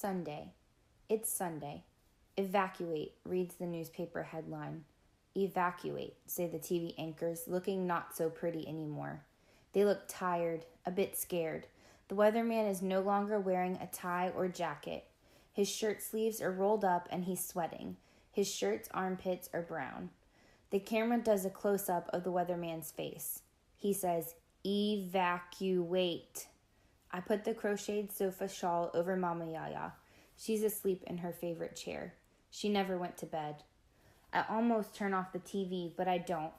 Sunday. It's Sunday. Evacuate, reads the newspaper headline. Evacuate, say the TV anchors, looking not so pretty anymore. They look tired, a bit scared. The weatherman is no longer wearing a tie or jacket. His shirt sleeves are rolled up and he's sweating. His shirt's armpits are brown. The camera does a close-up of the weatherman's face. He says, "Evacuate." I put the crocheted sofa shawl over Mama Yaya. She's asleep in her favorite chair. She never went to bed. I almost turn off the TV, but I don't.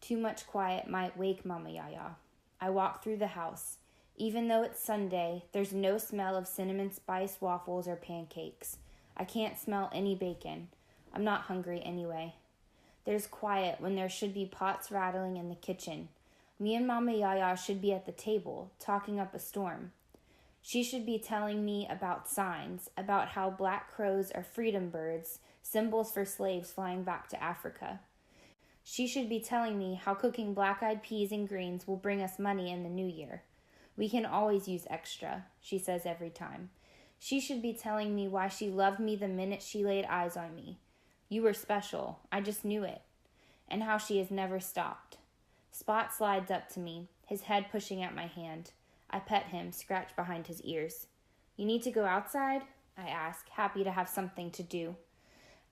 Too much quiet might wake Mama Yaya. I walk through the house. Even though it's Sunday, there's no smell of cinnamon spice waffles or pancakes. I can't smell any bacon. I'm not hungry anyway. There's quiet when there should be pots rattling in the kitchen. Me and Mama Yaya should be at the table, talking up a storm. She should be telling me about signs, about how black crows are freedom birds, symbols for slaves flying back to Africa. She should be telling me how cooking black-eyed peas and greens will bring us money in the new year. We can always use extra, she says every time. She should be telling me why she loved me the minute she laid eyes on me. You were special, I just knew it. And how she has never stopped. Spot slides up to me, his head pushing at my hand. I pet him, scratch behind his ears. You need to go outside? I ask, happy to have something to do.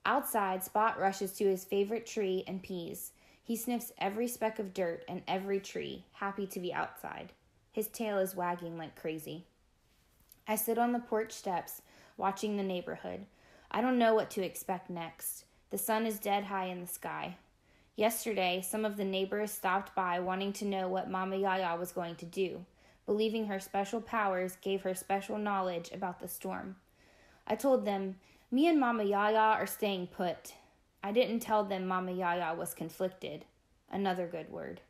Outside, Spot rushes to his favorite tree and pees. He sniffs every speck of dirt and every tree, happy to be outside. His tail is wagging like crazy. I sit on the porch steps, watching the neighborhood. I don't know what to expect next. The sun is dead high in the sky. Yesterday, some of the neighbors stopped by wanting to know what Mama Yaya was going to do, believing her special powers gave her special knowledge about the storm. I told them, me and Mama Yaya are staying put. I didn't tell them Mama Yaya was conflicted. Another good word.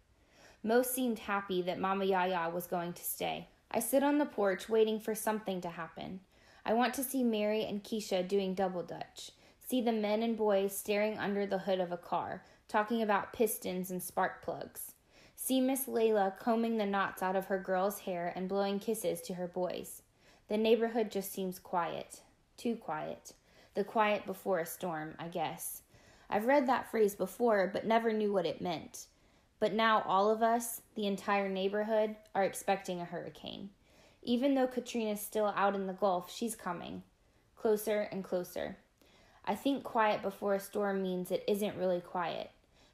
Most seemed happy that Mama Yaya was going to stay. I sit on the porch waiting for something to happen. I want to see Mary and Keisha doing double dutch, see the men and boys staring under the hood of a car, talking about pistons and spark plugs. See Miss Layla combing the knots out of her girl's hair and blowing kisses to her boys. The neighborhood just seems quiet. Too quiet. The quiet before a storm, I guess. I've read that phrase before, but never knew what it meant. But now all of us, the entire neighborhood, are expecting a hurricane. Even though Katrina's still out in the Gulf, she's coming. Closer and closer. I think quiet before a storm means it isn't really quiet.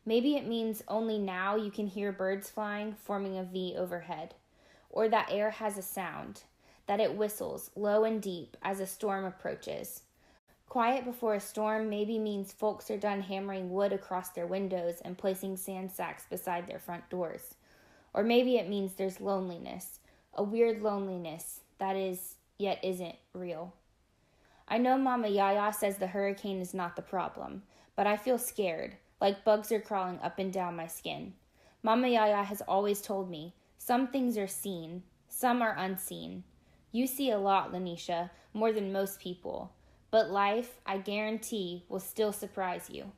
Maybe it means only now you can hear birds flying, forming a V overhead. Or that air has a sound, that it whistles low and deep as a storm approaches. Quiet before a storm maybe means folks are done hammering wood across their windows and placing sand sacks beside their front doors. Or maybe it means there's loneliness, a weird loneliness that is, yet isn't, real. I know Mama Yaya says the hurricane is not the problem, but I feel scared, like bugs are crawling up and down my skin. Mama Yaya has always told me, some things are seen, some are unseen. You see a lot, Lanisha, more than most people. But life, I guarantee, will still surprise you.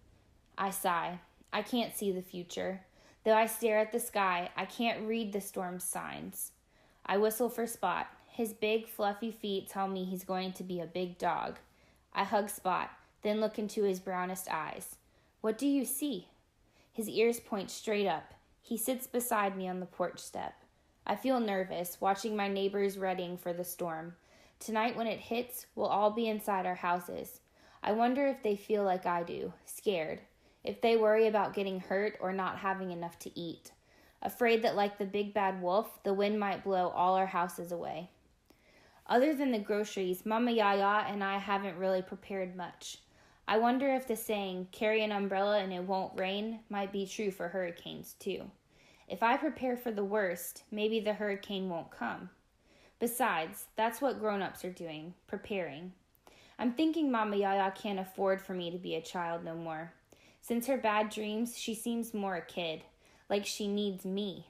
I sigh. I can't see the future. Though I stare at the sky, I can't read the storm's signs. I whistle for Spot. His big, fluffy feet tell me he's going to be a big dog. I hug Spot, then look into his brownest eyes. What do you see? His ears point straight up. He sits beside me on the porch step. I feel nervous, watching my neighbors readying for the storm. Tonight when it hits, we'll all be inside our houses. I wonder if they feel like I do, scared. If they worry about getting hurt or not having enough to eat. Afraid that like the big bad wolf, the wind might blow all our houses away. Other than the groceries, Mama Yaya and I haven't really prepared much. I wonder if the saying, carry an umbrella and it won't rain, might be true for hurricanes too. If I prepare for the worst, maybe the hurricane won't come. Besides, that's what grown-ups are doing, preparing. I'm thinking Mama Yaya can't afford for me to be a child no more. Since her bad dreams, she seems more a kid, like she needs me.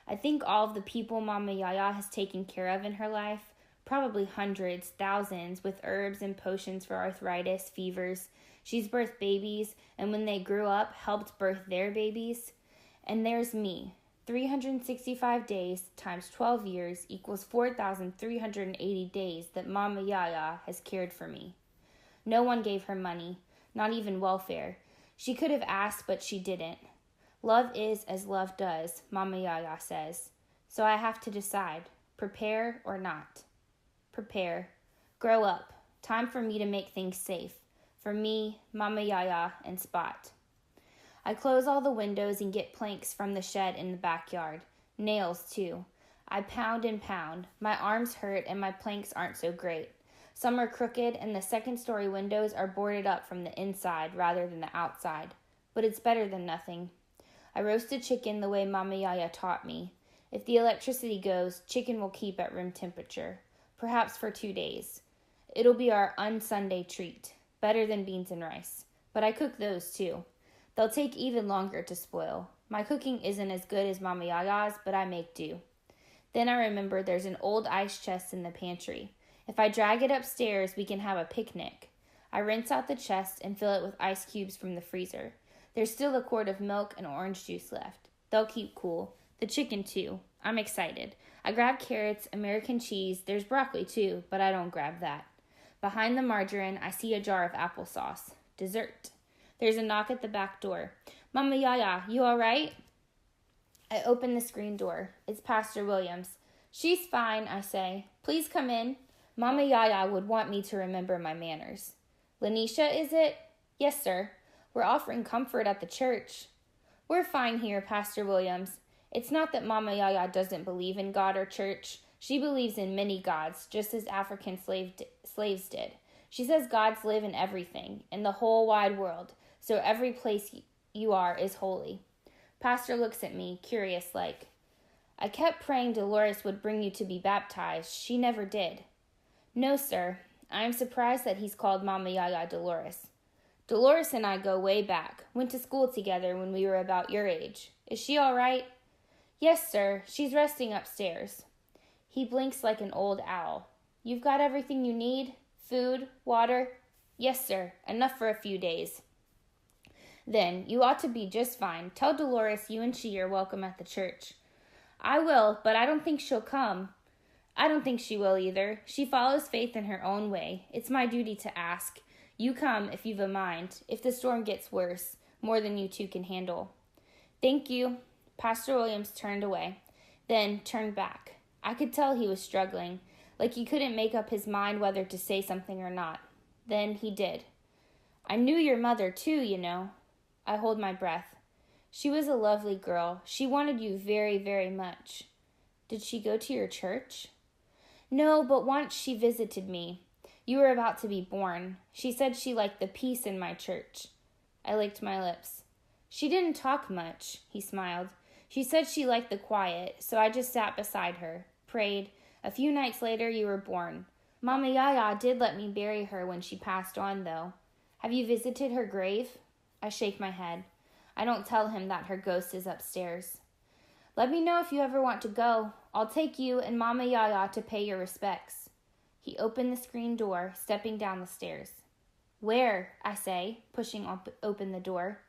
I think all of the people Mama Yaya has taken care of in her life, probably hundreds, thousands, with herbs and potions for arthritis, fevers. She's birthed babies, and when they grew up, helped birth their babies. And there's me, 365 days times 12 years equals 4,380 days that Mama Yaya has cared for me. No one gave her money, not even welfare. She could have asked, but she didn't. Love is as love does, Mama Yaya says. So I have to decide, prepare or not. Prepare. Grow up. Time for me to make things safe. For me, Mama Yaya, and Spot. I close all the windows and get planks from the shed in the backyard. Nails, too. I pound and pound. My arms hurt and my planks aren't so great. Some are crooked and the second-story windows are boarded up from the inside rather than the outside. But it's better than nothing. I roasted chicken the way Mama Yaya taught me. If the electricity goes, chicken will keep at room temperature. Perhaps for 2 days. It'll be our un-Sunday treat. Better than beans and rice. But I cook those, too. They'll take even longer to spoil. My cooking isn't as good as Mama Yaga's, but I make do. Then I remember there's an old ice chest in the pantry. If I drag it upstairs, we can have a picnic. I rinse out the chest and fill it with ice cubes from the freezer. There's still a quart of milk and orange juice left. They'll keep cool. The chicken, too. I'm excited. I grab carrots, American cheese. There's broccoli, too, but I don't grab that. Behind the margarine, I see a jar of applesauce. Dessert. There's a knock at the back door. Mama Yaya, you all right? I open the screen door. It's Pastor Williams. She's fine, I say. Please come in. Mama Yaya would want me to remember my manners. Lanisha, is it? Yes, sir. We're offering comfort at the church. We're fine here, Pastor Williams. It's not that Mama Yaya doesn't believe in God or church. She believes in many gods, just as African slaves did. She says gods live in everything, in the whole wide world, so every place you are is holy. Pastor looks at me, curious like. I kept praying Dolores would bring you to be baptized. She never did. No, sir. I am surprised that he's called Mama Yaya Dolores. Dolores and I go way back. Went to school together when we were about your age. Is she all right? Yes, sir. She's resting upstairs. He blinks like an old owl. You've got everything you need? Food? Water? Yes, sir. Enough for a few days. Then, you ought to be just fine. Tell Dolores you and she are welcome at the church. I will, but I don't think she'll come. I don't think she will either. She follows faith in her own way. It's my duty to ask. You come if you've a mind, if the storm gets worse, more than you two can handle. Thank you. Pastor Williams turned away, then turned back. I could tell he was struggling, like he couldn't make up his mind whether to say something or not. Then he did. I knew your mother, too, you know. I hold my breath. She was a lovely girl. She wanted you very, very much. Did she go to your church? No, but once she visited me. You were about to be born. She said she liked the peace in my church. I licked my lips. She didn't talk much, he smiled. She said she liked the quiet, so I just sat beside her, prayed. A few nights later, you were born. Mama Yaya did let me bury her when she passed on, though. Have you visited her grave? I shake my head. I don't tell him that her ghost is upstairs. Let me know if you ever want to go. I'll take you and Mama Yaya to pay your respects. He opened the screen door, stepping down the stairs. Where? I say, pushing open the door.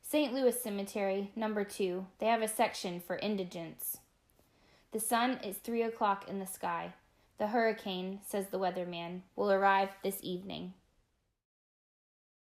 St. Louis Cemetery, number 2. They have a section for indigents. The sun is 3 o'clock in the sky. The hurricane, says the weatherman, will arrive this evening.